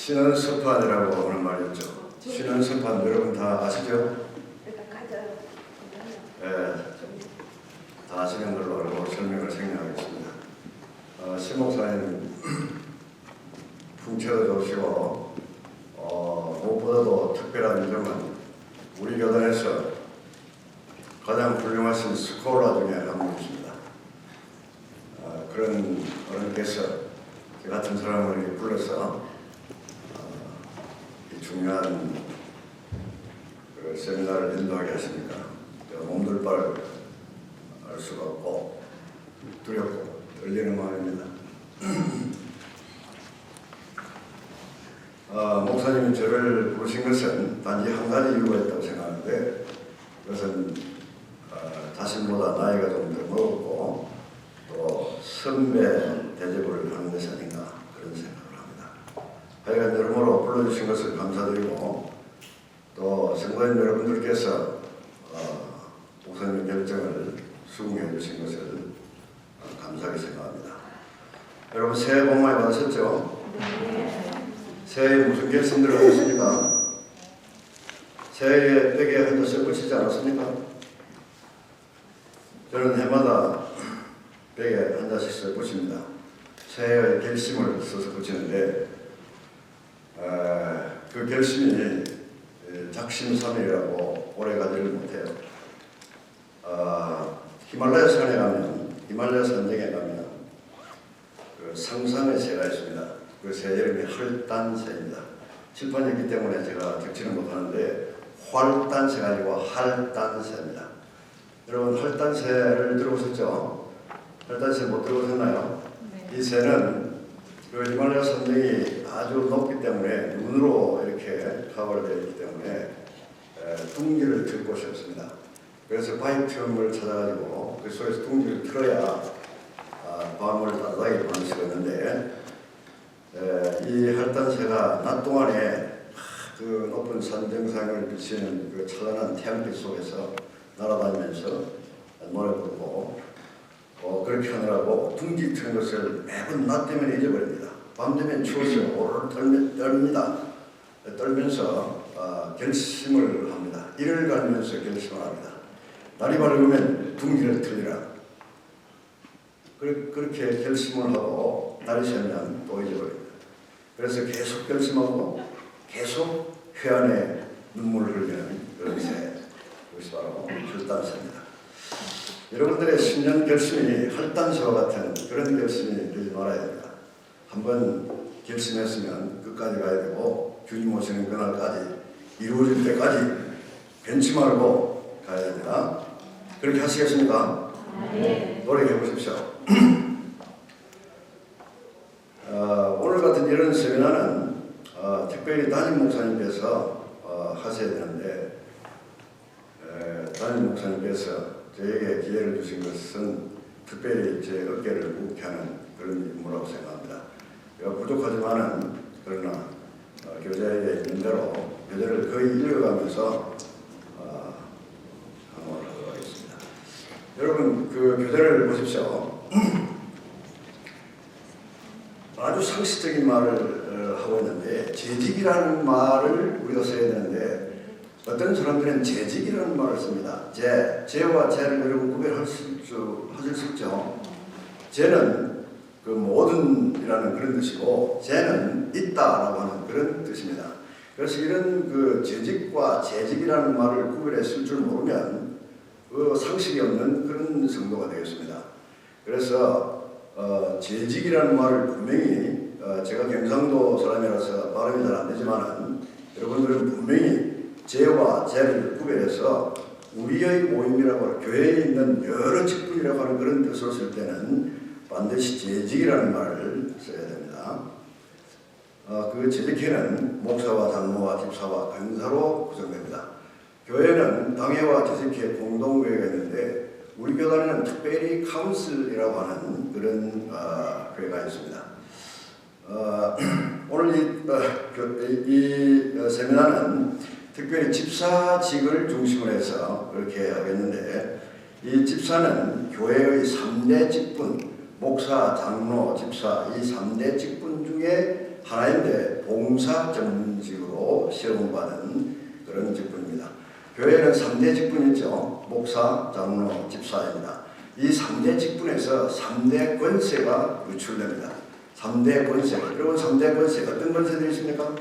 신원섭판이라고 하는 말이 있죠. 신원섭판 여러분 다 아시죠? 네, 다 아시는 걸로 알고 설명을 생략하겠습니다. 신 목사님 풍채도 좋으시고 무엇보다도 특별한 점은 우리 교단에서 가장 훌륭하신 스콜라 중에 한 분이십니다. 그런 어른께서 저 같은 사람을 불러서 이 중요한 그 세미나를 인도하게 하시니까 몸둘 바를 알 수가 없고 두렵고 떨리는 마음입니다. 목사님이 저를 부르신 것은 단지 한 가지 이유가 있다고 생각하는데 그것은 자신보다 나이가 좀 더 먹었고 또 선배 대접을 하는 것이 아닌가 그런 생각을 합니다. 하여간 여러모로 불러주신 것을 감사드리고 또 성도인 여러분들께서 목사님의 결정을 수긍해 주신 것을 감사하게 생각합니다. 여러분 새해 복 많이 받으셨죠? 새해에 무슨 결심들을 하셨습니까? 새해에 벽에 한 장 써붙이지 않았습니까? 저는 해마다 벽에 한 장씩 써붙입니다. 새해의 결심을 써서 붙이는데 그 결심이 작심삼일이라고 오래가지를 못해요. 히말라야 산에 가면 히말라야 산맥에 가면 그 상상의 새가 있습니다. 그 새 이름이 활단새입니다. 칠판이 있기 때문에 제가 적지는 못하는데 활단새가 아니고 할단새입니다. 여러분 활단새를 들어보셨죠? 활단새 못 들어보셨나요? 네. 이 새는 그 히말라야 산맥이 아주 높기 때문에 눈으로 이렇게 가발되어 있기 때문에 둥지를 틀 곳이 없습니다. 그래서 바이틈을 찾아가지고 그 속에서 둥지를 틀어야 밤을 따뜻하게 보낼 수가 있는데 이 활단새가 낮 동안에 그 높은 산 정상을 비치는 그 찬란한 태양빛 속에서 날아다니면서 노래 부르고 그렇게 하느라고 둥지 트는 것을 매번 낮 되면 잊어버립니다. 밤 되면 추워서 오르르 떨립니다. 떨면서 결심을 합니다. 이를 갈면서 결심을 합니다. 날이 밝으면 둥지를 틀리라. 그렇게 결심을 하고 날이 새면 또 잊어버립니다. 그래서 계속 결심하고 계속 회한의 눈물을 흘리는 그런 새. 그것이 바로 활단새입니다. 여러분들의 신년 결심이 활단새와 같은 그런 결심이 되지 말아야 됩니다. 한번 결심했으면 끝까지 가야 되고 주님 오시는 그날까지 이루어질 때까지 변치 말고 가야 됩니다. 그렇게 하시겠습니까? 네. 노력해 보십시오. 오늘 같은 이런 세미나는 특별히 담임 목사님께서 하셔야 되는데 담임 목사님께서 저에게 기회를 주신 것은 특별히 제 어깨를 무겁게 하는 그런 임무라고 생각합니다. 부족하지만은 그러나 교재에 있는 대로 교재를 거의 읽어가면서 강화를 하도록 하겠습니다. 여러분 그 교재를 보십시오. 아주 상식적인 말을 하고 있는데 재직이라는 말을 우리가 써야 되는데 어떤 사람들은 재직이라는 말을 씁니다. 재와 재를 여러분 구별하실 수 있죠. 재는 그 모든이라는 그런 뜻이고 재는 있다라고 하는 그런 뜻입니다. 그래서 이런 그 재직과 재직이라는 말을 구별해 쓸 줄 모르면 그 상식이 없는 그런 성도가 되겠습니다. 그래서 재직이라는 말을 분명히 제가 경상도 사람이라서 발음이 잘 안 되지만은 여러분들은 분명히 재와 재를 구별해서 우리의 모임이라고 교회에 있는 여러 직분이라고 하는 그런 뜻으로 쓸 때는 반드시 재직이라는 말을 써야 됩니다. 그 재직회는 목사와 장로와 집사와 강사로 구성됩니다. 교회는 당회와 재직회 공동회가 있는데 우리 교단에는 특별히 카운슬이라고 하는 그런 회가 있습니다. 오늘 이 세미나는 특별히 집사직을 중심으로 해서 그렇게 하겠는데 이 집사는 교회의 3대 직분, 목사, 장로, 집사 이 3대 직분 중에 하나인데 봉사 전문직으로 시험받는 그런 직분입니다. 교회는 3대 직분이 있죠. 목사, 장로, 집사입니다. 이 3대 직분에서 3대 권세가 유출됩니다. 3대 권세. 여러분 3대 권세 어떤 권세들이 있습니까?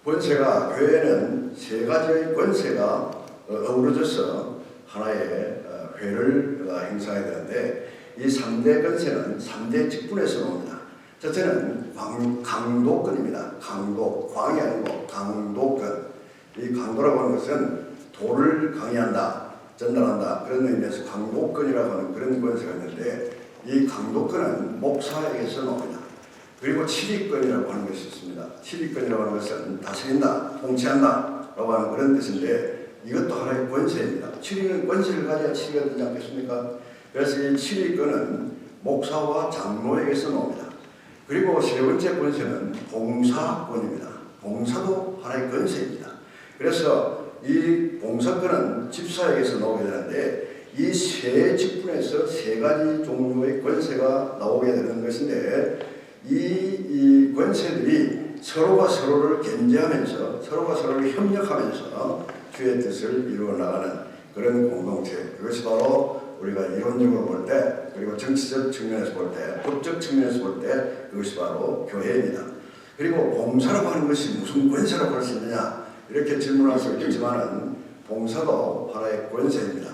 권세가 교회는 세 가지의 권세가 어우러져서 하나의 회를 행사해야 되는데 이 3대 권세는 3대 직분에서 나옵니다. 첫째는 강도권입니다. 강도, 광이 아니고 강도권. 이 강도라고 하는 것은 도를 강의한다, 전달한다 그런 의미에서 강도권이라고 하는 그런 권세가 있는데 이 강도권은 목사에게서 나옵니다. 그리고 치리권이라고 하는 것이 있습니다. 치리권이라고 하는 것은 다스린다, 통치한다 라고 하는 그런 뜻인데 이것도 하나의 권세입니다. 치리는 권세를 가져야 치리가 되지 않겠습니까? 그래서 이 치리권은 목사와 장로에게서 나옵니다. 그리고 세 번째 권세는 봉사권입니다. 봉사도 하나의 권세입니다. 그래서 이 봉사권은 집사에게서 나오게 되는데 이 세 직분에서 세 가지 종류의 권세가 나오게 되는 것인데 이 권세들이 서로가 서로를 견제하면서 서로가 서로를 협력하면서 주의 뜻을 이루어 나가는 그런 공동체, 그것이 바로 우리가 이론적으로 볼 때 그리고 정치적 측면에서 볼 때 법적 측면에서 볼 때 그것이 바로 교회입니다. 그리고 봉사라고 하는 것이 무슨 권세라고 할 수 있느냐 이렇게 질문할 수 있겠지만 봉사도 하나의 권세입니다.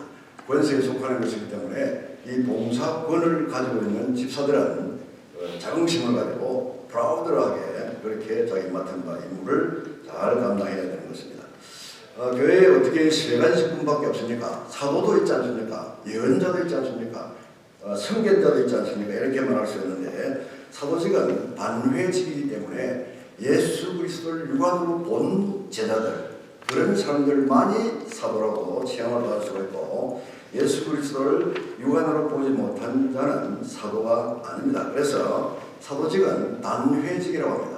권세에 속하는 것이기 때문에 이 봉사권을 가지고 있는 집사들은 자긍심을 가지고 프라우드하게 그렇게 자기 맡은 바 임무를 잘 감당해야 되는 것입니다. 교회에 어떻게 세 가지 직분밖에 없습니까? 사도도 있지 않습니까? 예언자도 있지 않습니까? 선견자도 있지 않습니까? 이렇게 말할 수 있는데 사도직은 반회직이기 때문에 예수 그리스도를 육안으로 본 제자들 그런 사람들만이 사도라고 칭함을 받을 수가 있고 예수 그리스도를 육안으로 보지 못한 자는 사도가 아닙니다. 그래서 사도직은 단회직이라고 합니다.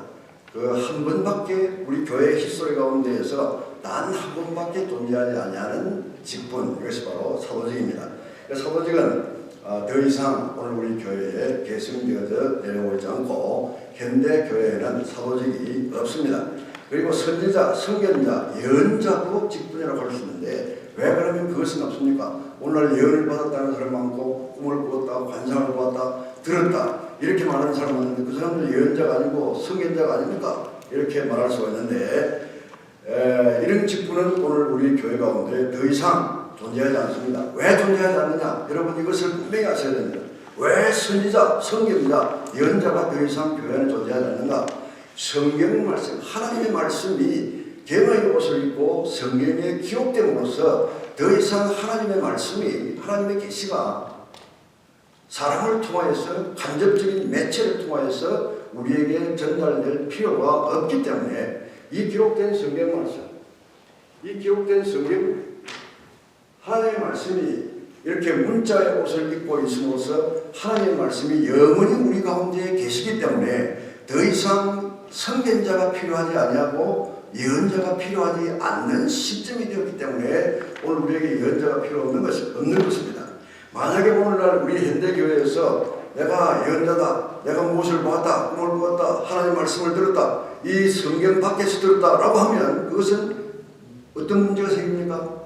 그 한 번밖에 우리 교회 히스토리 가운데에서 단 한 번밖에 존재하지 아니하는 직분, 이것이 바로 사도직입니다. 사도직은 더 이상 오늘 우리 교회에 계승되어져 내려오고 있지 않고 현대 교회에는 사도직이 없습니다. 그리고 선지자, 선견자, 예언자도 직분이라고 할 수 있는데 왜 그러면 그것은 없습니까? 오늘날 예언을 받았다는 사람 많고 꿈을 꾸었다, 환상을 보았다, 들었다 이렇게 말하는 사람 많은데 그 사람들 예언자가 아니고 선견자가 아닙니까? 이렇게 말할 수가 있는데 이런 직분은 오늘 우리 교회 가운데 더 이상 존재하지 않습니다. 왜 존재하지 않느냐? 여러분 이것을 분명히 아셔야 됩니다. 왜 선지자, 선견자, 예언자가 더 이상 교회 안에 존재하지 않는가? 성경 말씀, 하나님의 말씀이 계명의 옷을 입고 성경에 기록됨으로써 더 이상 하나님의 말씀이 하나님의 계시가 사람을 통하여서 간접적인 매체를 통하여서 우리에게 전달될 필요가 없기 때문에 이 기록된 성경 말씀, 이 기록된 성경 하나님의 말씀이 이렇게 문자의 옷을 입고 있음으로써 하나님의 말씀이 영원히 우리 가운데 계시기 때문에 더 이상 선견자가 필요하지 아니하고 예언자가 필요하지 않는 시점이 되었기 때문에 오늘 우리에게 예언자가 필요 없는 것입니다. 만약에 오늘날 우리 현대교회에서 내가 예언자다, 내가 무엇을 보았다, 꿈을 꾸었다, 하나님의 말씀을 들었다, 이 성경 밖에서 들었다라고 하면 그것은 어떤 문제가 생깁니까?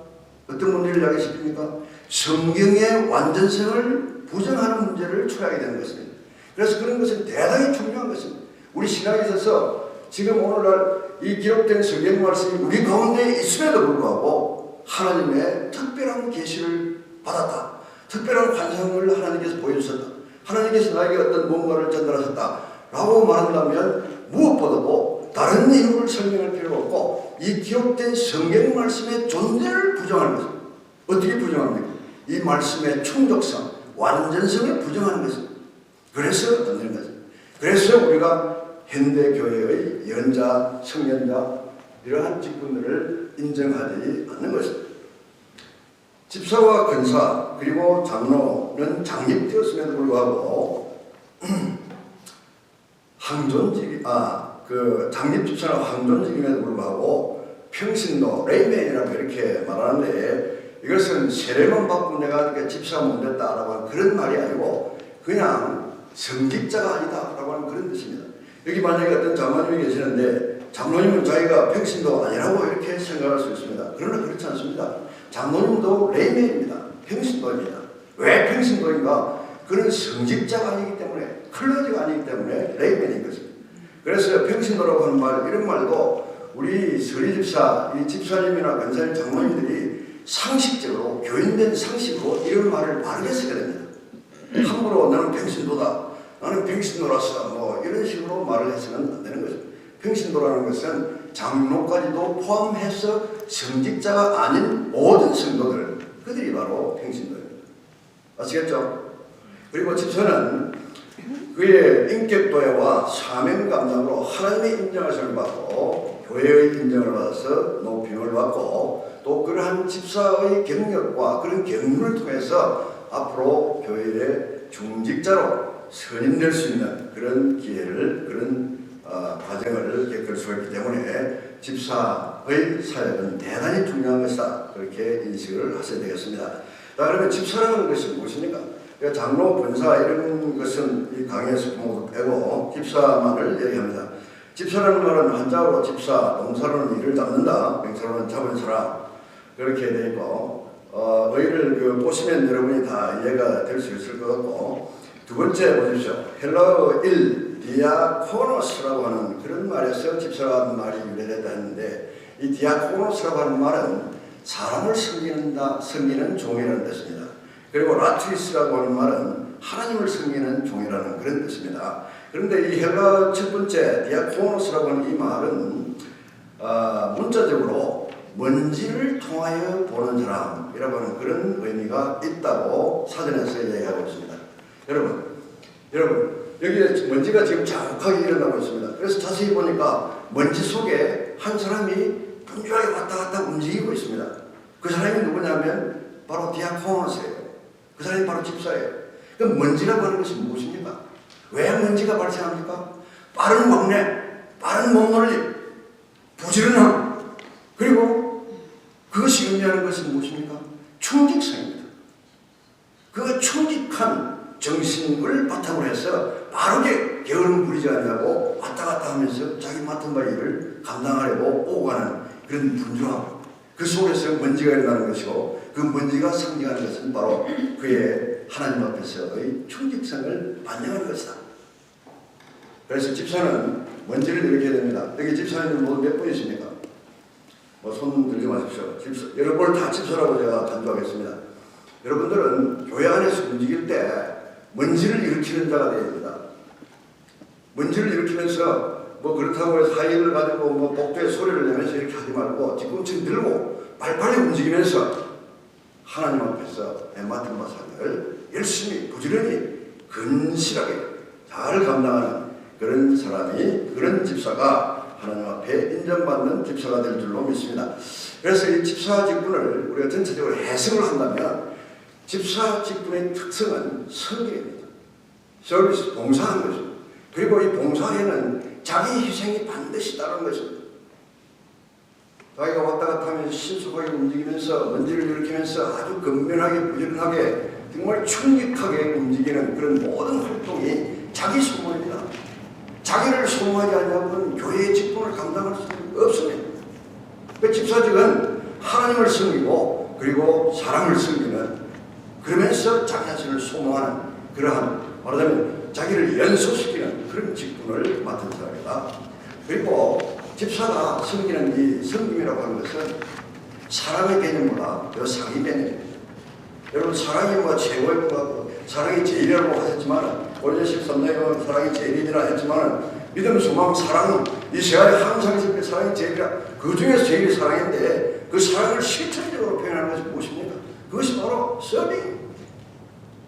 어떤 문제를 야기시킵니까? 성경의 완전성을 부정하는 문제를 초래하게 되는 것입니다. 그래서 그런 것은 대단히 중요한 것입니다. 우리 신앙에 있어서 지금 오늘날 이 기록된 성경 말씀이 우리 가운데 있음에도 불구하고 하나님의 특별한 계시를 받았다. 특별한 환상을 하나님께서 보여주셨다. 하나님께서 나에게 어떤 뭔가를 전달하셨다. 라고 말한다면 무엇보다도 다른 이유를 설명할 필요가 없고 이 기록된 성경 말씀의 존재를 부정하는 것입니다. 어떻게 부정합니까? 이 말씀의 충족성, 완전성을 부정하는 것입니다. 그래서 안 되는 것입니다. 그래서 우리가 현대교회의 예언자, 선견자 이러한 직분들을 인정하지 않는 것입니다. 집사와 권사 그리고 장로는 장립되었음에도 불구하고 장립집사나 황존직임에도 불구하고 평신도 레이맨이라고 이렇게 말하는데 이것은 세례만 받고 내가 이렇게 집사가 못 됐다라고 하는 그런 말이 아니고 그냥 성직자가 아니다라고 하는 그런 뜻입니다. 여기 만약에 어떤 장로님이 계시는데 장로님은 자기가 평신도가 아니라고 이렇게 생각할 수 있습니다. 그러나 그렇지 않습니다. 장로님도 레이맨입니다. 평신도입니다. 왜 평신도인가? 그는 성직자가 아니기 때문에, 클러지가 아니기 때문에 레이맨인 것입니다. 그래서 평신도라고 하는 말, 이런 말도 우리 서리집사, 이 집사님이나 권사님, 장로님들이 상식적으로, 교인된 상식으로 이런 말을 바르게 써야 됩니다. 함부로 나는 평신도다, 나는 평신도라서 뭐 이런 식으로 말을 해서는 안 되는 거죠. 평신도라는 것은 장로까지도 포함해서 성직자가 아닌 모든 성도들, 그들이 바로 평신도입니다. 아시겠죠? 그리고 집사는 그의 인격도회와 사명 감당으로 하나님의 인정하심을 받고 교회의 인정을 받아서 높임을 받고 또 그러한 집사의 경력과 그런 경륜을 통해서 앞으로 교회의 중직자로 선임될 수 있는 그런 기회를, 그런 과정을 겪을 수 있기 때문에 집사의 사역은 대단히 중요한 것이다, 그렇게 인식을 하셔야 되겠습니다. 자, 그러면 집사라는 것이 무엇입니까? 장로, 권사 이런 것은 이 강의에서 모두 빼고 집사만을 얘기합니다. 집사라는 말은 한자어로 집사, 동사로는 일을 잡는다, 명사로는 잡은 사람, 그렇게 되어 있고 의를 보시면 여러분이 다 이해가 될 수 있을 것 같고, 두 번째 보십시오. 헬라어 디아코노스라고 하는 그런 말에서 집사라는 말이 유래됐다 했는데, 이 디아코노스라고 하는 말은 사람을 섬기는 종이라는 뜻입니다. 그리고 라트리스라고 하는 말은 하나님을 섬기는 종이라는 그런 뜻입니다. 그런데 이 헬라 첫 번째 디아코노스라고 하는 이 말은 문자적으로 먼지를 통하여 보는 사람이라고 하는 그런 의미가 있다고 사전에서 이야기하고 있습니다. 여러분 여기에 먼지가 지금 자욱하게 일어나고 있습니다. 그래서 자세히 보니까 먼지 속에 한 사람이 분주하게 왔다 갔다 움직이고 있습니다. 그 사람이 누구냐면 바로 디아코노스예요. 그 사람이 바로 집사예요. 그럼 먼지라고 하는 것이 무엇입니까? 왜 먼지가 발생합니까? 빠른 왕래, 빠른 몸놀림, 부지런함, 그리고 그것이 의미하는 것은 무엇입니까? 충직성입니다. 그 충직한 정신을 바탕으로 해서 빠르게 게으름 부리지 않냐고 왔다 갔다 하면서 자기 맡은 바 일을 감당하려고 오고 가는 그런 분주함, 그 속에서 먼지가 일어나는 것이고, 그 먼지가 상징하는 것은 바로 그의 하나님 앞에서의 충직성을 반영하는 것이다. 그래서 집사는 먼지를 이렇게 해야 됩니다. 여기 집사님들 모두 몇 분이십니까? 손 들지 마십시오. 여러분을 다 집사라고 제가 간주하겠습니다. 여러분들은 교회 안에서 움직일 때 먼지를 일으키는 자가 되어야 됩니다. 먼지를 일으키면서 그렇다고 해서 하이힐을 가지고 복도에 소리를 내면서 이렇게 하지 말고 뒤꿈치 들고 빨리빨리 움직이면서 하나님 앞에서 내 맡은 바상을 열심히 부지런히 근실하게 잘 감당하는 그런 사람이, 그런 집사가 하나님 앞에 인정받는 집사가 될 줄로 믿습니다. 그래서 이 집사 직분을 우리가 전체적으로 해석을 한다면 집사 직분의 특성은 섬김입니다. 서비스, 봉사하는 것입니다. 그리고 이 봉사에는 자기 희생이 반드시 따르는 것입니다. 자기가 왔다 갔다 하면서 신속하게 움직이면서 먼지를 일으키면서 아주 근면하게 부지런하게 정말 충직하게 움직이는 그런 모든 활동이 자기 소모입니다. 자기를 소모하지 않냐고는 교회의 직분을 감당할 수 없습니다. 그 집사직은 하나님을 섬기고 그리고 사람을 섬기는, 그러면서 자기 자신을 소모하는 그러한, 말하자면 자기를 연소시키는 그런 직분을 맡은 사람이다. 그리고 집사가 섬기는 이 섬김이라고 하는 것은 사랑의 개념보다 더 상위 개념입니다. 여러분, 사랑이 뭐가 최고의 것 같고 사랑이 제일이라고 하셨지만, 오늘 13년에 사랑이 제일이라 했지만, 믿음, 소망, 사랑은 이 세 가지 항상 있을 때 사랑이 제일이라, 그 중에서 제일이 사랑인데 그 사랑을 실천적으로 표현하는 것이 무엇입니까? 그것이 바로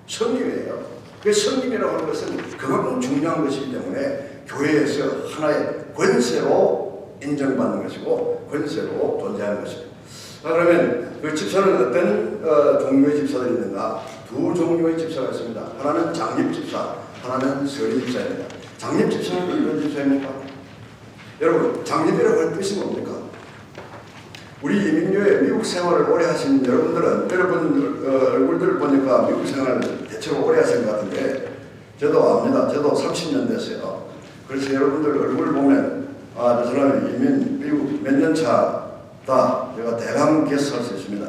섬김이에요. 그 섬김이라고 하는 것은 그만큼 중요한 것이기 때문에 교회에서 하나의 권세로 인정받는 것이고 권세로 존재하는 것입니다. 그러면 그 집사는 어떤 종류의 집사들이 있는가? 두 종류의 집사가 있습니다. 하나는 장립집사, 하나는 서리집사입니다. 장립집사는 어떤 집사입니까? 여러분, 장립이라고 하는 뜻이 뭡니까? 우리 이민교회 미국 생활을 오래 하신 여러분들은 여러분 얼굴들을 보니까 미국 생활을 대체로 오래 하신 것 같은데, 저도 압니다. 저도 30년 됐어요. 그래서 여러분들 얼굴 보면 저 사람이 이민 미국 몇 년 차다 제가 대강 개수할 수 있습니다.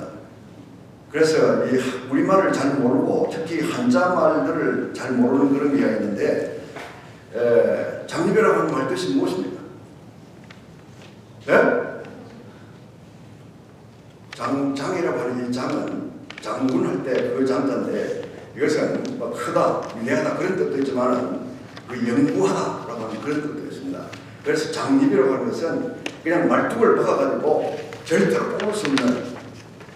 그래서 이 우리말을 잘 모르고 특히 한자 말들을 잘 모르는 그런 이야기가 있는데 장립이라고 하는 말 뜻이 무엇입니까? 네? 장이라고 하는 이 장은 장군할 때 그 장자인데 이것은 뭐 크다, 위대하다 그런 뜻도 있지만은 그 영구하다라고 하는 그런 뜻도 있습니다. 그래서 장립이라고 하는 것은 그냥 말뚝을 박아가지고 절대로 뽑을 수 없는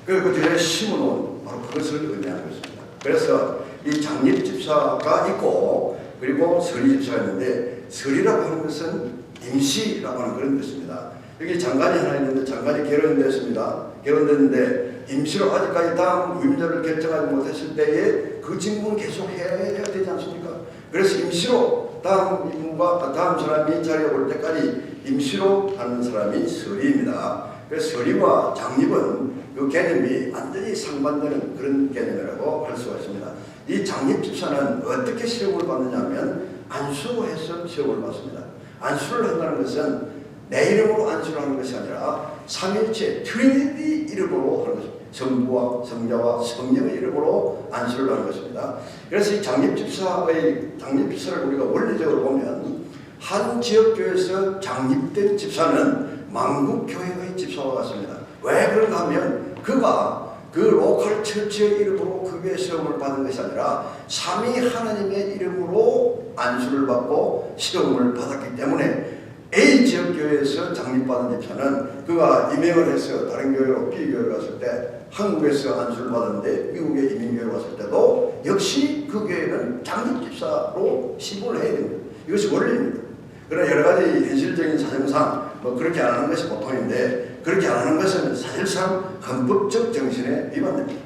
그 뒤에 심어놓은 바로 그것을 의미하는 것입니다. 그래서 이 장립 집사가 있고 그리고 서리 집사가 있는데 서리라고 하는 것은 임시라고 하는 그런 뜻입니다. 여기 장관이 하나 있는데 장관이 결혼됐습니다. 결혼됐는데 임시로 아직까지 다음 임자를 결정하지 못했을 때에 그 직무는 계속 해야 되지 않습니까? 그래서 임시로 다음 임무가 다음 사람이 자리에 올 때까지 임시로 하는 사람이 서리입니다. 그래서 서리와 장립은 그 개념이 완전히 상반되는 그런 개념이라고 할 수가 있습니다. 이 장립 집사는 어떻게 시험을 받느냐면 안수해서 시험을 받습니다. 안수를 한다는 것은 내 이름으로 안수를 하는 것이 아니라 삼위일체 트리니티 이름으로 하는 것입니다. 성부와 성자와 성령의 이름으로 안수를 하는 것입니다. 그래서 이 장립집사를 우리가 원리적으로 보면 한 지역교회에서 장립된 집사는 만국교회의 집사와 같습니다. 왜 그런가 하면 그가 그 로컬 처치의 이름으로 그 교회 시험을 받은 것이 아니라 삼위 하나님의 이름으로 안수를 받고 시험을 받았기 때문에 A 지역교회에서 장립받은 집사는 그가 임행을 해서 다른 교회로 B교회를 갔을 때 한국에서 안수를 받았는데 미국에 이민교회를 갔을 때도 역시 그 교회는 장립집사로 시분을 해야 됩니다. 이것이 원리입니다. 그러나 여러 가지 현실적인 사정상 그렇게 안 하는 것이 보통인데 그렇게 안 하는 것은 사실상 헌법적 정신에 위반됩니다.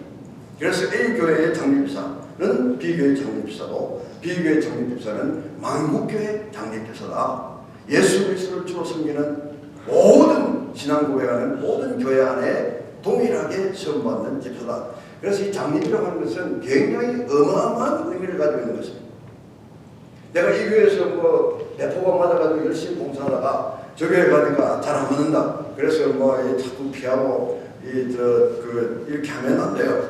그래서 A교회의 장립집사는 B교회의 장립집사고 B교회의 장립집사는 만국교회의 장립집사다. 예수 그리스도를 주로 섬기는 모든 신앙 고백하는 모든 교회 안에 동일하게 시험받는 집사다. 그래서 이 장립이라고 하는 것은 굉장히 어마어마한 의미를 가지고 있는 것입니다. 내가 이 교회에서 대포가 맞아가지고 열심히 봉사하다가 저 교회 가니까 잘 안 맞는다. 그래서 자꾸 피하고 이렇게 하면 안 돼요.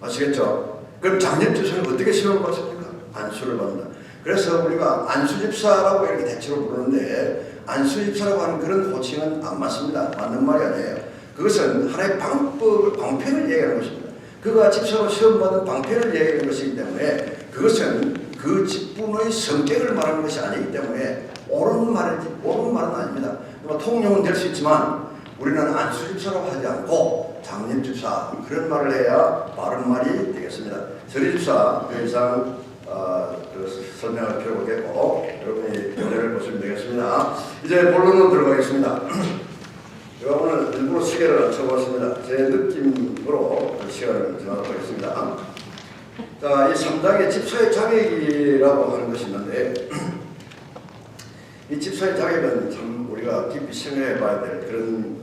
아시겠죠? 그럼 장립집사는 어떻게 시험을 받습니까? 안수를 받는다. 그래서 우리가 안수집사라고 이렇게 대체로 부르는데 안수집사라고 하는 그런 호칭은 안 맞습니다. 맞는 말이 아니에요. 그것은 하나의 방편을 얘기하는 것입니다. 그가 집사로 시험받은 방편을 얘기하는 것이기 때문에 그것은 그 직분의 성격을 말하는 것이 아니기 때문에 옳은 말은 아닙니다. 통용은 될 수 있지만 우리는 안수집사라고 하지 않고 장립집사 그런 말을 해야 바른 말이 되겠습니다. 서리집사 더 이상 설명할 필요가 없겠고 여러분이 연애를 보시면 되겠습니다. 이제 본론으로 들어가겠습니다. 제가 오늘 일부러 시계를 쳐봤습니다. 제 느낌으로 시간을 지나도록 하겠습니다. 자, 이 3장의 집사의 자격이라고 하는 것이 있는데 이 집사의 자격은 참 우리가 깊이 생각해 봐야 될 그런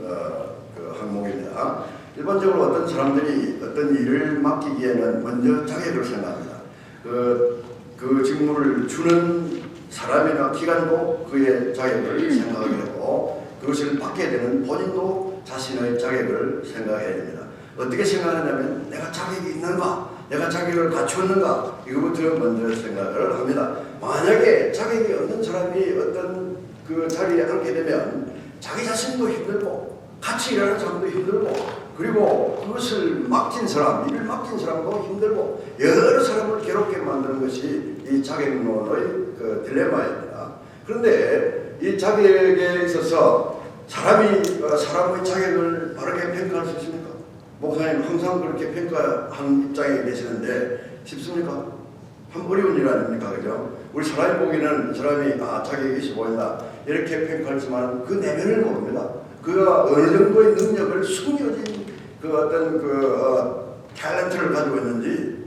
그 항목입니다. 일반적으로 어떤 사람들이 어떤 일을 맡기기에는 먼저 자격을 생각합니다. 그 직무를 주는 사람이나 기관도 그의 자격을 생각하게 되고 그것을 받게 되는 본인도 자신의 자격을 생각해야 됩니다. 어떻게 생각하냐면 내가 자격이 있는가? 내가 자격을 갖추었는가? 이거부터 먼저 생각을 합니다. 만약에 자격이 없는 사람이 어떤 그 자리에 앉게 되면 자기 자신도 힘들고 같이 일하는 사람도 힘들고 그리고 그것을 맡긴 사람, 일을 맡긴 사람도 힘들고 여러 사람을 괴롭게 만드는 것이 이 자격론의 그 딜레마입니다. 그런데 이 자격에 있어서 사람의 자격을 바르게 평가할 수 있습니까? 목사님 항상 그렇게 평가한 입장에 계시는데 쉽습니까? 참 어려운 일 아닙니까? 그죠? 우리 사람이 보기에는 사람이 자격이 있어 보인다 이렇게 평가하지만 그 내면을 모릅니다. 그가 어느 정도의 능력을 숨겨진 그 어떤 탤런트를 가지고 있는지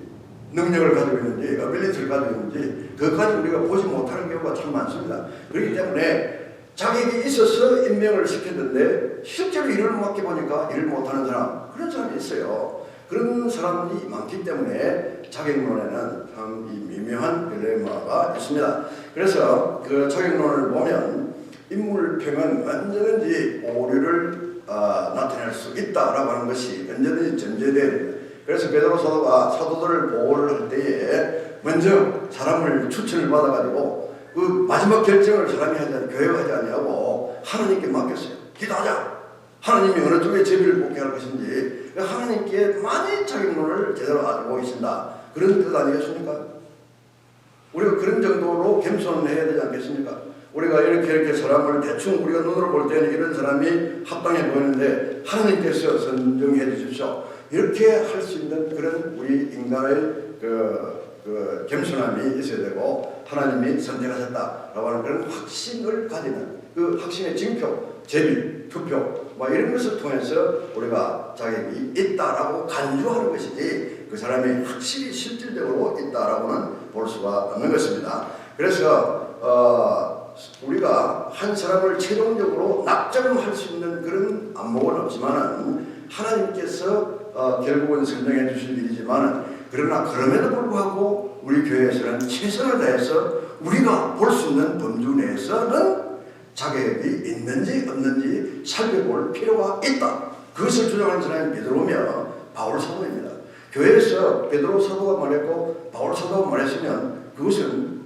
능력을 가지고 있는지 어빌리티를 가지고 있는지 그것까지 우리가 보지 못하는 경우가 참 많습니다. 그렇기 때문에 자격이 있어서 임명을 시켰는데 실제로 일을 맡겨보니까 일을 못하는 사람 그런 사람이 있어요. 그런 사람들이 많기 때문에 자객론에는 참 이 미묘한 딜레마가 있습니다. 그래서 그 자객론을 보면 인물평은 언제든지 오류를 나타낼 수 있다라고 하는 것이 언제든지 전제되어야 됩니다. 그래서 베드로 사도가 사도들을 보호를 할 때에 먼저 사람을 추천을 받아가지고 그 마지막 결정을 사람이 하지 않고 교회가 하지 아니하고 하나님께 맡겼어요. 기도하자. 하나님이 어느 쪽에 제비를 뽑게 할 것인지 하나님께 많이 자격론을 제대로 알고 계신다. 그런 뜻 아니겠습니까? 우리가 그런 정도로 겸손을 해야 되지 않겠습니까? 우리가 이렇게 사람을 대충 우리가 눈으로 볼 때는 이런 사람이 합당해 보이는데 하나님께서 선정해 주십시오. 이렇게 할 수 있는 그런 우리 인간의 그 겸손함이 있어야 되고 하나님이 선택하셨다라고 하는 그런 확신을 가지는 그 확신의 징표, 제비, 투표 뭐 이런 것을 통해서 우리가 자격이 있다라고 간주하는 것이지 그 사람이 확실히 실질적으로 있다라고는 볼 수가 없는 것입니다. 그래서 우리가 한 사람을 최종적으로 낙점할 수 있는 그런 안목은 없지만은 하나님께서 결국은 선정해 주실 일이지만은 그러나 그럼에도 불구하고 우리 교회에서는 최선을 다해서 우리가 볼 수 있는 범주 내에서는 자격이 있는지 없는지 살펴볼 필요가 있다. 그것을 주장하는 사람이 베드로며 바울 사도입니다. 교회에서 베드로 사도가 말했고 바울 사도가 말했으면 그것은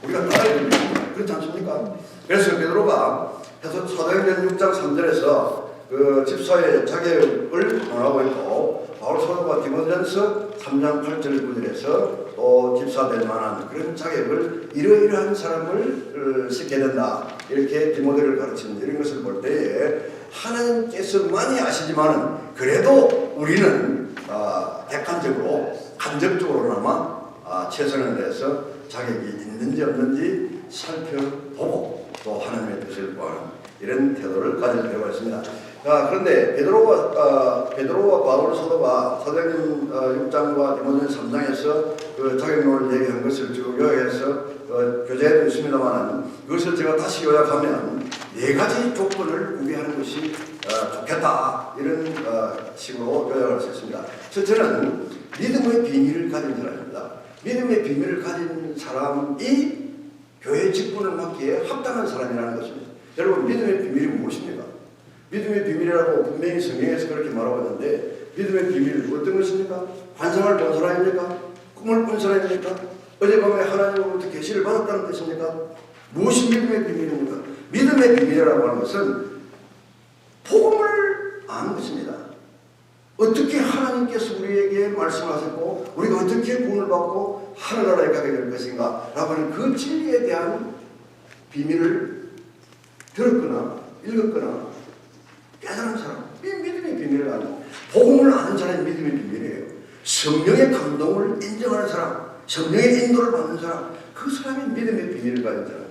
우리가 따라야 됩니다. 그렇지 않습니까? 그래서 베드로가 사도행전 6장 3절에서 그 집사의 자격을 논하고 있고 바울 사도가 디모데전서 3장 8절 9절에서 또 집사 될 만한 그런 자격을 이러이러한 사람을 쓰게 된다. 이렇게 디모데를 가르치는 이런 것을 볼 때에 하나님께서 많이 아시지만은 그래도 우리는 객관적으로 간접적으로나마 최선을 다해서 자격이 있는지 없는지 살펴보고 또 하나님의 뜻을 구하는 이런 태도를 가질 필요가 있습니다. 그런데 베드로와 바울 사도가 사도행전 6장과 디모데전서 3장에서 그 자격론을 얘기한 것을 쭉 요약해서 교재에도 있습니다만 그것을 제가 다시 요약하면 4가지 조건을 구비하는 것이 좋겠다 이런 식으로 요약할 수 있습니다. 첫째는 믿음의 비밀을 가진 사람입니다. 믿음의 비밀을 가진 사람이 교회 직분을 맡기에 합당한 사람이라는 것입니다. 여러분 믿음의 비밀이 무엇입니까? 믿음의 비밀이라고 분명히 성경에서 그렇게 말하고 있는데 믿음의 비밀은 어떤 것입니까? 환상을 본 사람입니까? 꿈을 꾼 사람입니까? 어젯밤에 하나님으로부터 계시를 받았다는 뜻입니까? 무엇이 믿음의 비밀입니까? 믿음의 비밀이라고 하는 것은 복음을 아는 것입니다. 어떻게 하나님께서 우리에게 말씀하셨고 우리가 어떻게 구원을 받고 하늘나라에 가게 될 것인가 라고 하는 그 진리에 대한 비밀을 들었거나 읽었거나 깨달은 사람, 믿음의 비밀을 아는 복음을 아는 사람이 믿음의 비밀이에요. 성령의 감동을 인정하는 사람, 성령의 인도를 받는 사람, 그 사람이 믿음의 비밀을 가진 사람이에요.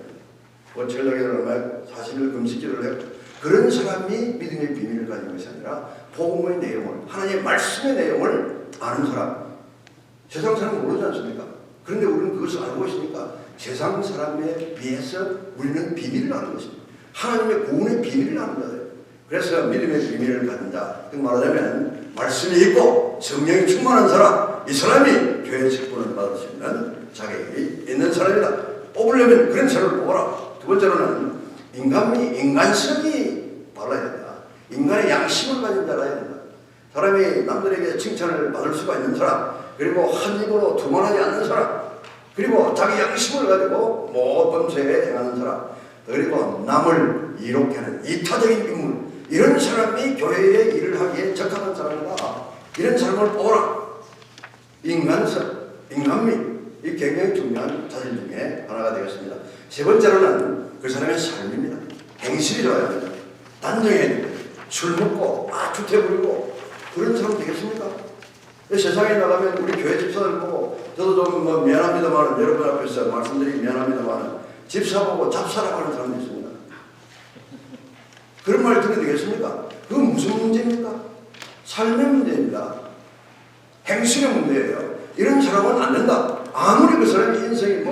전략에는 40일 금식기를 했고 그런 사람이 믿음의 비밀을 가진 것이 아니라 복음의 내용을, 하나님의 말씀의 내용을 아는 사람. 세상 사람은 모르지 않습니까? 그런데 우리는 그것을 알고 있으니까 세상 사람에 비해서 우리는 비밀을 아는 것입니다. 하나님의 구원의 비밀을 아는 거예요. 그래서 믿음의 비밀을 가진 자, 즉 말하자면 말씀이 있고 성령이 충만한 사람, 이 사람이 교회 직분을 받을 수 있는 자격이 있는 사람이다. 뽑으려면 그런 사람을 뽑아라. 두 번째로는 인간성이 발라야 된다. 인간의 양심을 가진 자라야 된다. 사람이 남들에게 칭찬을 받을 수가 있는 사람, 그리고 한 입으로 두말하지 않는 사람, 그리고 자기 양심을 가지고 모든 죄에 행하는 사람, 그리고 남을 이롭게 하는 이타적인 인물, 이런 사람이 교회에 일을 하기에 적합한 사람이다. 이런 사람을 뽑아라. 인간성, 인간미, 이 굉장히 중요한 자질 중에 하나가 되겠습니다. 세 번째로는 그 사람의 삶입니다. 행실이 좋아야 됩니다. 단정해야 됩니다. 술 먹고 주태 부리고 그런 사람 되겠습니까? 세상에 나가면 우리 교회 집사들 보고 저도 좀 미안합니다만 여러분 앞에서 말씀드리기 미안합니다만 집사 보고 잡사라고 하는 사람도 있습니다. 그런 말 들어도 되겠습니까? 그건 무슨 문제입니까? 삶의 문제입니다. 행실의 문제예요. 이런 사람은 안 된다. 아무리 그 사람이 인생이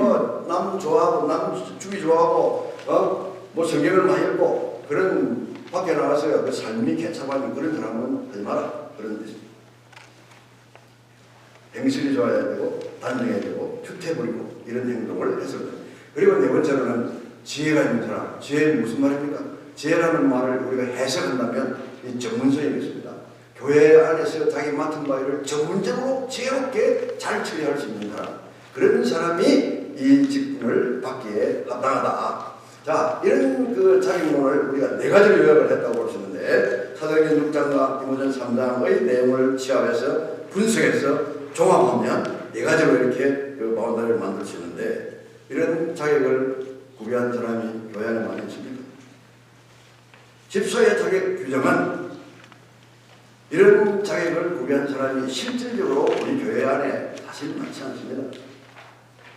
남 좋아하고 남 주기 좋아하고 성경을 많이 읽고 그런 밖에 나가서 그 삶이 개차반인 그런 사람은 하지 마라. 그런 뜻입니다. 행실이 좋아야 되고 단정해야 되고 주태부리고 이런 행동을 해서 그리고 네 번째로는 지혜가 있는 사람. 지혜는 무슨 말입니까? 지혜라는 말을 우리가 해석한다면 이 전문성이겠습니다. 교회 안에서 자기 맡은 바를 전문적으로 지혜롭게 잘 처리할 수 있는 사람. 그런 사람이 이 직분을 받기에 합당하다. 자, 이런 그 자격론을 우리가 네 가지로 요약을 했다고 볼 수 있는데 사도행전 6장과 디모전 3장의 내용을 취합해서 분석해서 종합하면 네 가지로 이렇게 그 바운더리를 만들 수 있는데 이런 자격을 구비한 사람이 교회 안에 많이 있습니다. 집사의 자격 규정은 이런 자격을 구비한 사람이 실질적으로 우리 교회 안에 사실 많지 않습니다.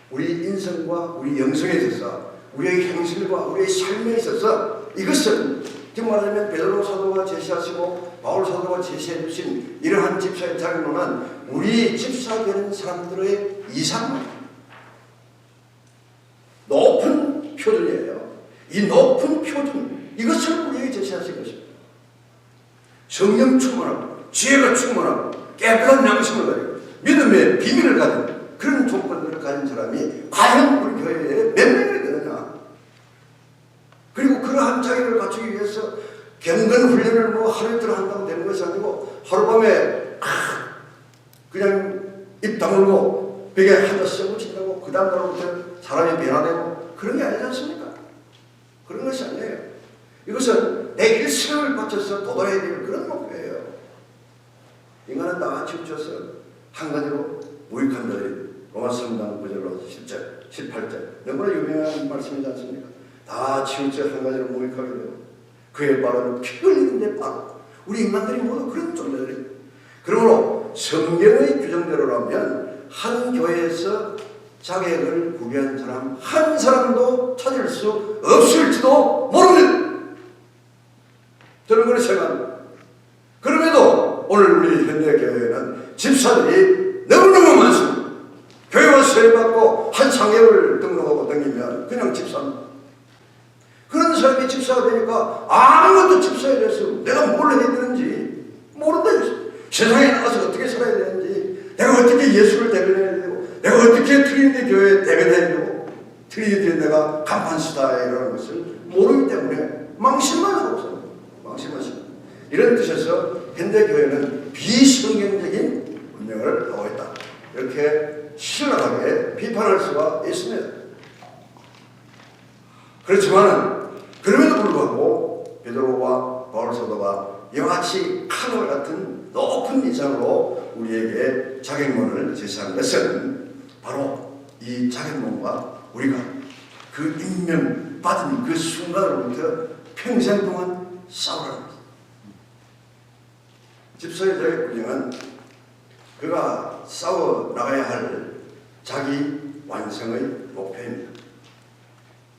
우리 인성과 우리 영성에 있어서 우리의 행실과 우리의 삶에 있어서 이것은 지금 말하자면 베드로 사도가 제시하시고 바울 사도가 제시해 주신 이러한 집사의 자격론은 우리 집사 되는 사람들의 이상 높은 표준이에요. 이 높은 표준 이것을 우리에게 제시하신 것입니다. 성령 충만하고 지혜가 충만하고 깨끗한 양심을 가지고 믿음의 비밀을 가진 그런 조건들을 가진 사람이 과연 우리 교회에 몇 명이 되느냐. 그리고 그러한 자격을 갖추기 위해서 경건 훈련을 뭐 하루 이틀 한다고 되는 것이 아니고 하룻밤에 그냥 입 다물고 벽에 한자 씌워 붙인다고 그 다음 날부터 사람이 변화되고 그런 게 아니지 않습니까? 그런 것이 아니에요. 이것은 내 일생을 바쳐서 도달해야 될 그런 목표예요. 인간은 나와 치우쳐서 한 가지로 무익한 자들이 로마서 3장 9절로 10절, 18절 너무나 유명한 말씀이지 않습니까? 다 치우쳐 한 가지로 무익하게 되고 그의 바로는 피 흘리는데 바로 우리 인간들이 모두 그런 존재들이에요. 그러므로 성경의 규정대로라면 한 교회에서 자격을 구비한 사람 한 사람도 찾을 수 없을지도 모릅니다. 저는 그렇게 생각합니다. 그럼에도 오늘 우리 현대교회는 집사들이 너무너무 많습니다. 교회와 세례받고 한 상협을 등록하고 다니면 그냥 집사입니다. 그런 사람이 집사가 되니까 아무것도 집사에 대해서 내가 뭘 해야 되는지 모른다. 세상에 나가서 어떻게 살아야 되는지 내가 어떻게 예수를 대변해야 되고 내가 어떻게 트리니티 교회에 대변해야 되고 트리니티에 내가 간판스타라는 것을 모르기 때문에 망신만 하고 없어요. 망신하십니다. 이런 뜻에서 현대교회는 비성경적인 운영을 하고 있다. 이렇게 신랄하게 비판할 수가 있습니다. 그렇지만 그럼에도 불구하고 베드로와 바울 사도가 이와 같이 하늘 같은 높은 이상으로 우리에게 자격론을 제시한 것은 바로 이 자격론과 우리가 그 임명받은 그 순간으로부터 평생 동안 싸우라는 것입니다. 집사의 자격 규정은 그가 싸워 나가야 할 자기 완성의 목표입니다.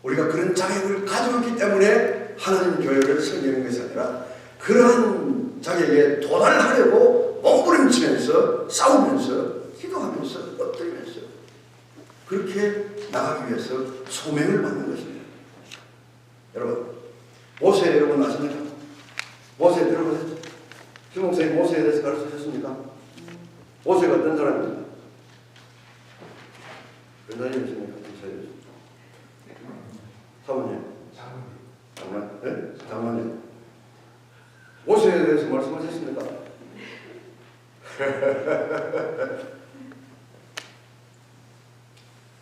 우리가 그런 자격을 가지고 있기 때문에 하나님 교회를 섬기는 것이 아니라 그러한 자격에 도달하려고 몸부림치면서 싸우면서 기도하면서 엎드리면서 그렇게 나가기 위해서 소명을 받는 것입니다. 여러분 모세 여러분 아십니까? 모세 들어보셨죠? 김 목사님 모세에 대해서 가르치셨습니까? 모세가 어떤 사람입니까? 변호사님이십니까? 사모님? 장관? 네? 장관님? 모세에 대해서 말씀하셨습니까?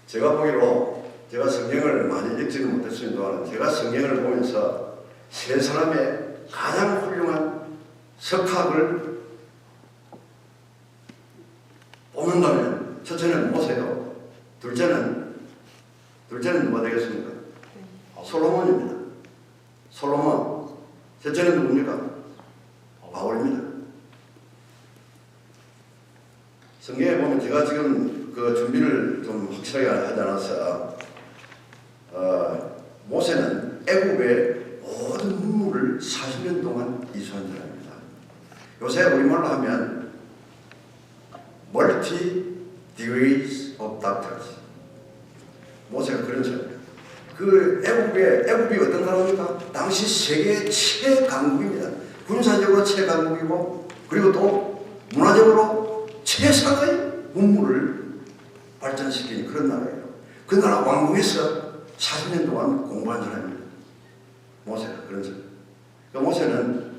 제가 보기로 제가 성경을 많이 읽지는 못했습니다만 제가 성경을 보면서 세 사람의 가장 훌륭한 석학을 뽑는다면 첫째는 모세요. 둘째는 누가 되겠습니까? 솔로몬입니다. 솔로몬. 셋째는 누굽니까? 바울입니다. 성경에 보면 제가 지금 그 준비를 좀 확실하게 하지 않아서 모세는 애국의 모든 문물을 40년 동안 이수한 사람입니다. 요새 우리말로 하면 multi degrees of doctors. 모세가 그런 사람이에요. 그 애국이 어떤 나라입니까? 당시 세계 최강국입니다. 군사적으로 최강국이고 그리고 또 문화적으로 최상의 문물을 발전시킨 그런 나라예요. 그 나라 왕궁에서 40년 동안 공부한 사람입니다. 모세가 그런 사람. 그러니까 모세는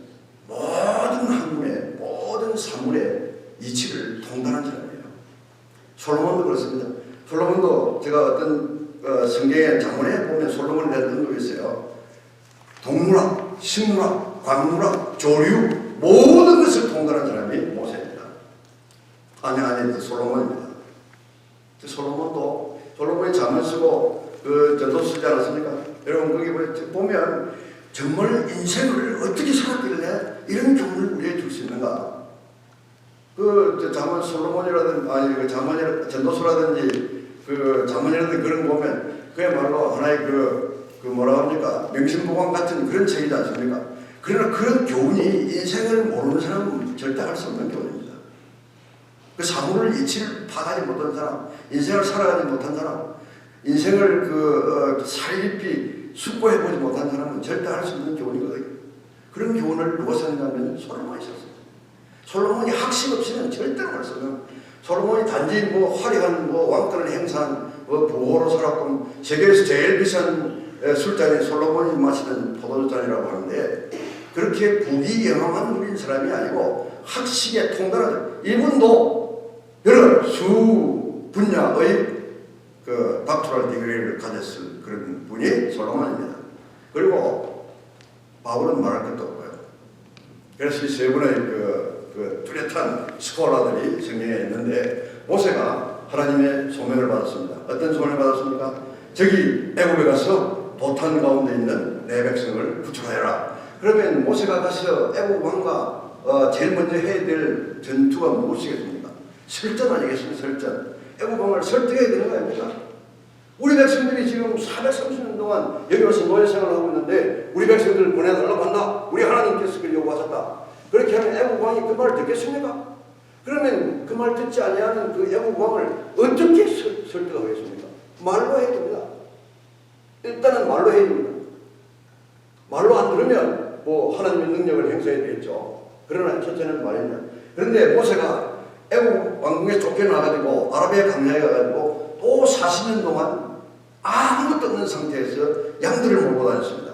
모든 학문의 모든 사물의 이치를 통달한 사람이에요. 솔로몬도 그렇습니다. 솔로몬도 제가 어떤 성경의 자문에 보면 솔로몬에 대한 언급이 있어요. 동물학, 식물학, 광물학, 조류 모든 것을 통달한 사람이 모세입니다. 아니 솔로몬입니다. 솔로몬이 잠을 쓰고 그 전도 쓰지 않았습니까? 여러분 거기 보면 정말 인생을 어떻게 살았길래 이런 교훈을 우리에게 줄 수 있는가? 그 자문 솔로몬이라든지 아니 그 전도서라든지 그 자문이라든지 그런 거 보면 그야말로 하나의 그 뭐라 합니까? 명심보감 같은 그런 책이지 않습니까? 그러나 그런 교훈이 인생을 모르는 사람은 절대 할 수 없는 교훈입니다. 그 사물을 이치를 파가지 못한 사람, 인생을 살아가지 못한 사람, 인생을 살깊이 숙고해보지 못한 사람은 절대 할 수 없는 교훈이거든요. 그런 교훈을 누가 썼냐면 솔로몬이 썼어요. 솔로몬이 학식 없이는 절대로 할 수 없는, 솔로몬이 단지 화려한 왕권을 행사한 부호로 살았고 세계에서 제일 비싼 술잔이 솔로몬이 마시는 포도주잔이라고 하는데 그렇게 부귀영화만 누린 사람이 아니고 학식에 통달한, 이분도 여러 수 분야의 그 닥터럴 디그리를 가졌을 그런 분이 솔로몬입니다. 그리고 바울은 말할 것도 없고요. 그래서 이 세 분의 그 뚜렷한 스콜라들이 성경에 있는데 모세가 하나님의 소명을 받았습니다. 어떤 소명을 받았습니까? 저기 애굽에 가서 도탄 가운데 있는 내 백성을 구출하여라. 그러면 모세가 가서 애굽 왕과 제일 먼저 해야 될 전투가 무엇이겠습니까? 설전 아니겠습니까? 설전. 애굽 왕을 설득해야 되는 거 아닙니까? 우리 백성들이 지금 430년 동안 여기 와서 노예 생활을 하고 있는데 우리 백성들을 보내달라고 한다. 우리 하나님께서 그걸 요구하셨다. 그렇게 하면 애굽 왕이 그 말을 듣겠습니까? 그러면 그 말 듣지 아니하는 그 애굽 왕을 어떻게 설득하겠습니까? 말로 해야 됩니다. 일단은 말로 해야 됩니다. 말로 안 들으면 하나님의 능력을 행사해야 되겠죠. 그러나 첫째는 말입니다. 그런데 모세가 애굽 왕궁에 쫓겨나가지고 아라비아 강야에 가가지고 또 40년 동안 아무것도 없는 상태에서 양들을 몰고 다녔습니다.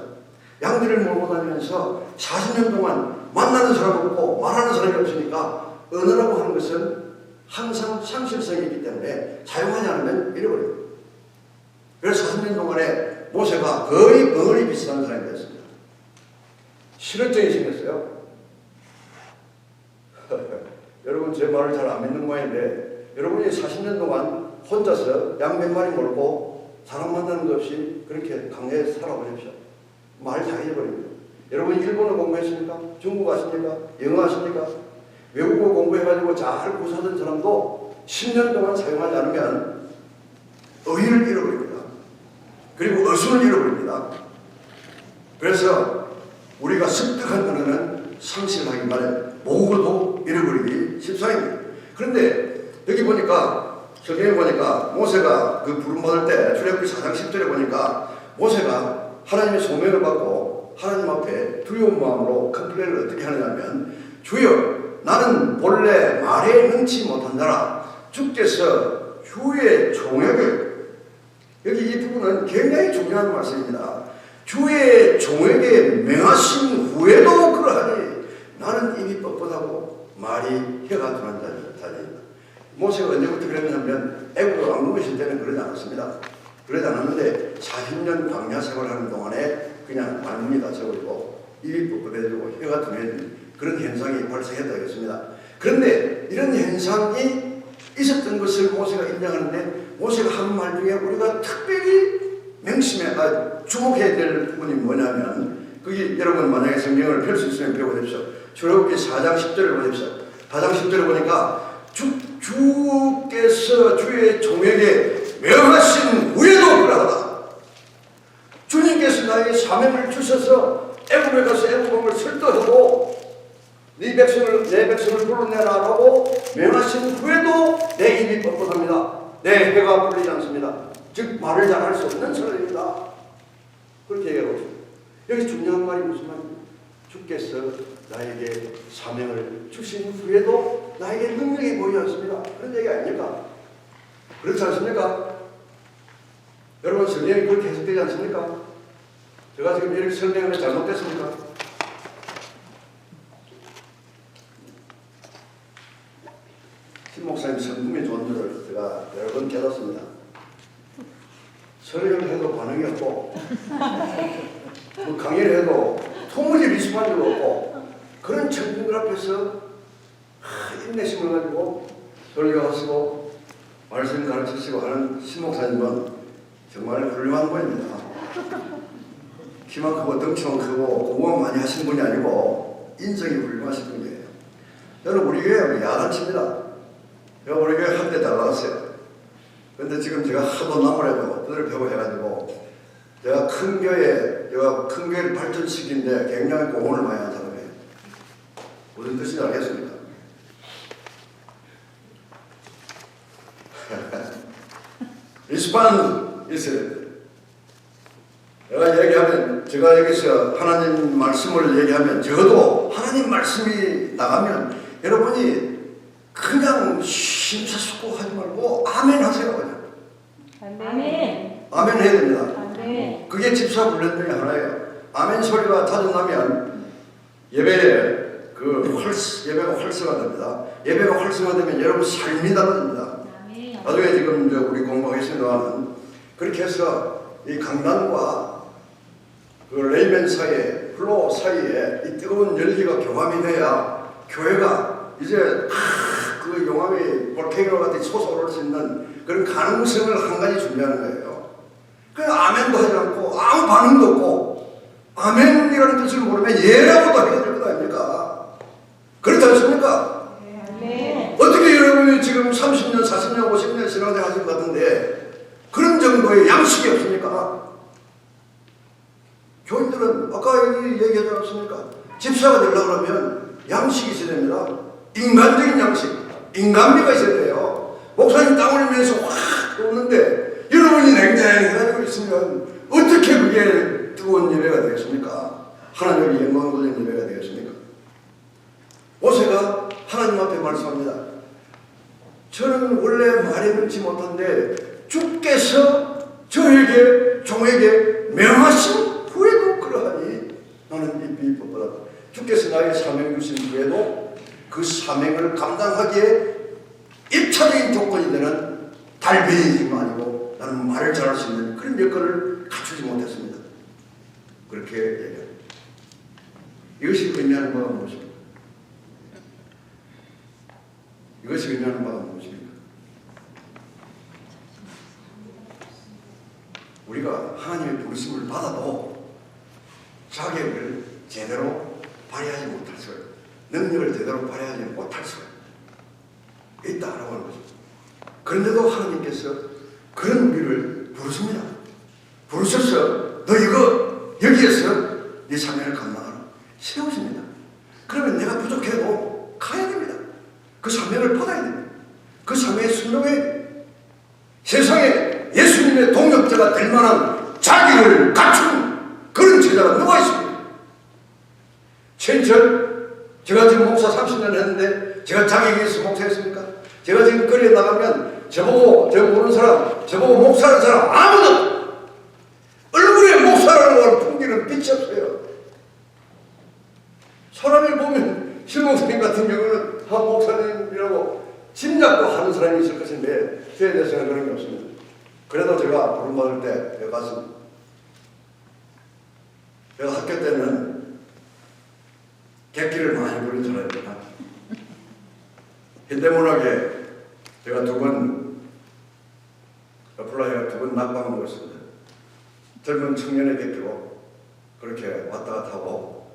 양들을 몰고 다니면서 40년 동안 만나는 사람 없고 말하는 사람이 없으니까 언어라고 하는 것은 항상 상실성이 있기 때문에 사용하지 않으면 잃어버립니다. 그래서 40년 동안에 모세가 거의 벙어리 비슷한 사람이 되었습니다. 실효증이 생겼어요. 여러분 제 말을 잘 안 믿는 모양인데 여러분이 40년 동안 혼자서 양 몇 마리 몰고 사람 만나는 것 없이 그렇게 강야에 살아보십시오. 말 다 잃어버립니다. 여러분 일본어 공부했습니까? 중국어 아십니까? 영어 아십니까? 외국어 공부해가지고 잘 구사된 사람도 10년 동안 사용하지 않으면 어휘를 잃어버립니다. 그리고 어순을 잃어버립니다. 그래서 우리가 습득한 언어는 상실하기 마련, 모국어도 잃어버리기 십상입니다. 그런데 여기 보니까 성경에 보니까 모세가 그 부름받을 때 출애굽기 4장 10절에 보니까 모세가 하나님의 소명을 받고 하나님 앞에 두려운 마음으로 컴플레인을 어떻게 하느냐면 주여 나는 본래 말에 능치 못한 자라 주께서 주의 종에게, 여기 이 부분은 굉장히 중요한 말씀입니다. 주의 종에게 명하신 후에도 그러하니 나는 입이 뻣뻣하고 말이 혀가 둔한 자니이다. 모세가 언제부터 그랬냐면 애굽 왕국에 있을 때는 그러지 않았습니다. 그러지 않았는데 40년 광야 생활하는 동안에 그냥 말문이 닫혀버리고 입이 뻣뻣해지고 혀가 둔해진 그런 현상이 발생했다고 했습니다. 그런데 이런 현상이 있었던 것을 모세가 인정하는데 모세가 한 말 중에 우리가 특별히 주목해야 될 부분이 뭐냐면 거기 여러분 만약에 성경을 펼 수 있으면 펴보십시오. 출애굽기 4장 10절을 보십시오. 4장 10절을 보니까 주께서 주의 종에게 명하신 후에도 그러하다. 주님께서 나에게 사명을 주셔서 애굽에 가서 애굽 왕을 설득하고 내 백성을 불러내라라고 명하신 후에도 내 입이 뻣뻣합니다. 내 혀가 풀리지 않습니다. 즉 말을 잘할 수 없는 사람입니다. 그렇게 얘기하고 있습니다. 여기 중요한 말이 무슨 말입니까? 주께서 나에게 사명을 주신 후에도 나에게 능력이 보이지 않습니다. 그런 얘기 아닙니까? 그렇지 않습니까? 여러분 성경이 그렇게 해석되지 않습니까? 제가 지금 이렇게 설명하면 잘못됐습니까? 신 목사님 성품이 좋은 줄을 제가 여러 번 깨닫습니다. 설교를 해도 반응이 없고 그 강의를 해도 도무지 리스크한 적 없고 그런 청중들 앞에서 인내심을 가지고 설교하시고 말씀 가르치시고 하는 신 목사님은 정말 훌륭한 분입니다. 키만 크고 덩치만 크고 공부만 많이 하신 분이 아니고 인성이 훌륭하신 분이에요. 저는 우리 교회 야단칩니다. 제가 우리 교회 한때 잘 나갔어요. 근데 지금 제가 하도 나무래도 그들을 배워 해가지고 제가 큰 교회를 발전시키는데 굉장히 공헌을 많이 한 사람이에요. 무슨 뜻인지 알겠습니까? 리스판 있어요. 제가 여기서 하나님 말씀을 얘기하면 적어도 하나님 말씀이 나가면 여러분이 그냥 심사숙고하지 말고 아멘 하세요. 그냥. 아멘. 아멘 해야 됩니다. 아멘. 그게 집사 훈련 중에 하나예요. 아멘 소리가 자주 나면 예배에 예배가 활성화됩니다. 예배가 활성화되면 여러분 삶이 달라집니다. 나중에 지금 우리 공부하겠습니다만 그렇게 해서 이 강단과 그 레이맨 사이에 플로어 사이에 이 뜨거운 열기가 교감이 돼야 교회가 이제 그 용암이 볼케이노 같은 솟아오를 수 있는 그런 가능성을 한 가지 준비하는 거예요. 그냥 아멘도 하지 않고 아무 반응도 없고 아멘이라는 뜻을 모르면 예라고도 해야 될 것 아닙니까? 그렇지 않습니까? 네. 어떻게 여러분이 지금 30년, 40년, 50년 신앙생활 하신 것 같은데 그런 정도의 양식이 없습니까? 교인들은 아까 여기 얘기하지 않았습니까? 집사가 되려고 그러면 양식이 있어야 됩니다. 인간적인 양식, 인간미가 있어야 돼요. 목사님 땀 흘리면서 확 오는데 여러분이 냉랭해가지고 있으면 어떻게 그게 뜨거운 예배가 되겠습니까? 하나님의 영광 돌리는 예배가 되겠습니까? 모세가 하나님 앞에 말씀합니다. 저는 원래 말이 능치 못한데 주께서 저에게 종에게 명하신 후에도 그러하니 나는 이 비법보다 주께서 나에게 사명 주신 후에도 그 사명을 감당하기에 입차적인 조건이 되는 달변이지가 아니고 나는 말을 잘할 수 있는 그런 여건을 갖추지 못했습니다. 그렇게 얘기합니다. 이것이 의미하는 바가 무엇입니까? 이것이 의미하는 바가 무엇입니까? 우리가 하나님의 부르심을 받아도 자격을 제대로 발휘하지 못할 수가 있어요. 능력을 제대로 발휘하지 못할 수가 있다라고 하는 거죠. 그런데도 하나님께서 그런 우리를 부르십니다. 부르셔서 너 이거 여기에서 네 사명을 감당하라 세우십니다. 그러면 내가 부족해도 가야 됩니다. 그 사명을 받아야 됩니다. 그 사명에 순종해야 됩니다. 세상에 예수님의 동역자가 될 만한 자격을 갖춘 그런 제자가 누가 있습니까? 제가 지금 목사 30년 했는데 제가 자격이 있어 목사했습니까? 제가 지금 거리에 나가면 저보고 모르는 사람, 저보고 목사하는 사람 아무도 얼굴에 목사라는 걸 풍기는 빛이 없어요. 사람을 보면 신목사님 같은 경우는 한 목사님이라고 짐작도 하는 사람이 있을 것인데 저에 대해서는 그런 게 없습니다. 그래도 제가 부름받을 때 여기 갔습니다. 제가 학교 때는 객기를 많이 부른 사람입니다. 현대문학에 제가 플라이가 두 번 낙방을 먹었습니다. 젊은 청년의 객기로 그렇게 왔다 갔다 하고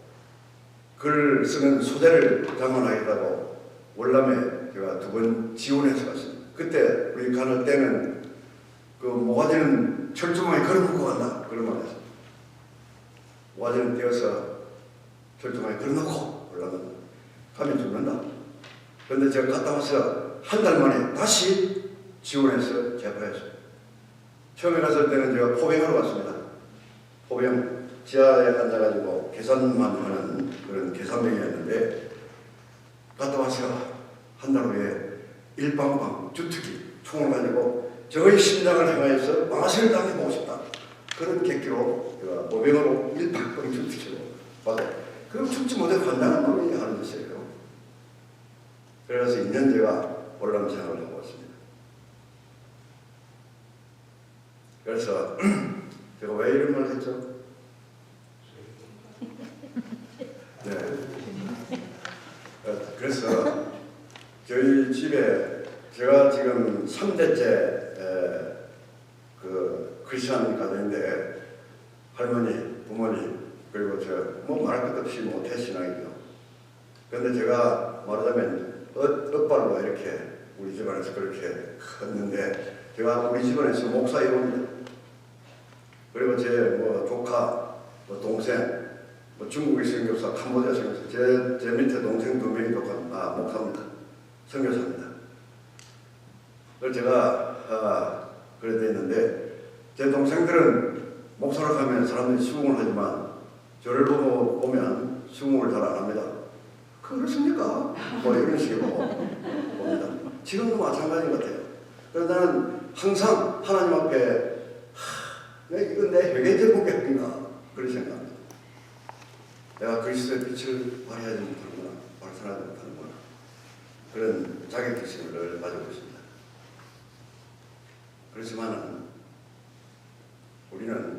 글 쓰는 소재를 장만하겠다고 월남에 제가 두 번 지원해서 갔습니다. 그때 우리 가는 때는 그 모가지는 철조망에 걸어놓고 간다 그런 말 했습니다. 모가지는 떼어서 철조망에 걸어놓고 올라간다. 가면 죽는다. 그런데 제가 갔다 와서 한 달 만에 다시 지원해서 재파했습니다. 처음에 갔을 때는 제가 포병하러 갔습니다. 포병 지하에 앉아가지고 계산만 하는 그런 계산명이었는데 갔다 와서 한 달 후에 일방방 주특기 총을 가지고 저의 심장을 향하여서 마술을 당해보고 싶다. 그런 객기로 제가 모병으로 일방방 주특기로 받아. 그럼 죽지 못해 환장한 놈이 하는 짓이에요. 그래서 2년 제가 월남 생활을 하고 있습니다. 그래서 제가 왜 이런 말 했죠? 네. 그래서 저희 집에 제가 지금 3대째 그 크리스천 가정인데 할머니, 부모님 그리고 저 뭐 말할 것 없이 뭐 대신앙이죠. 그런데 제가 말하자면 엇발로 이렇게 우리 집안에서 그렇게 컸는데 제가 우리 집안에서 목사 이혼입니다. 그리고 제 뭐 조카, 뭐 동생, 뭐 중국의 선교사, 캄보디아 선교사, 제 밑에 동생 2명이 목사입니다. 선교사입니다. 그래서 제가 그래 있는데 제 동생들은 목사로 가면 사람들이 수긍을 하지만 저를 보면 수긍을 잘 안 합니다. 그렇습니까? 뭐 이런 식으로 봅니다. 지금도 마찬가지인 것 같아요. 그래서 나는 항상 하나님 앞에 이건 내 회개 제목이 아닌가 그런 생각합니다. 내가 그리스도의 빛을 발휘하지 못하는구나, 발산하지 못하는구나 그런 자격지심을 가지고 있습니다. 그렇지만은 우리는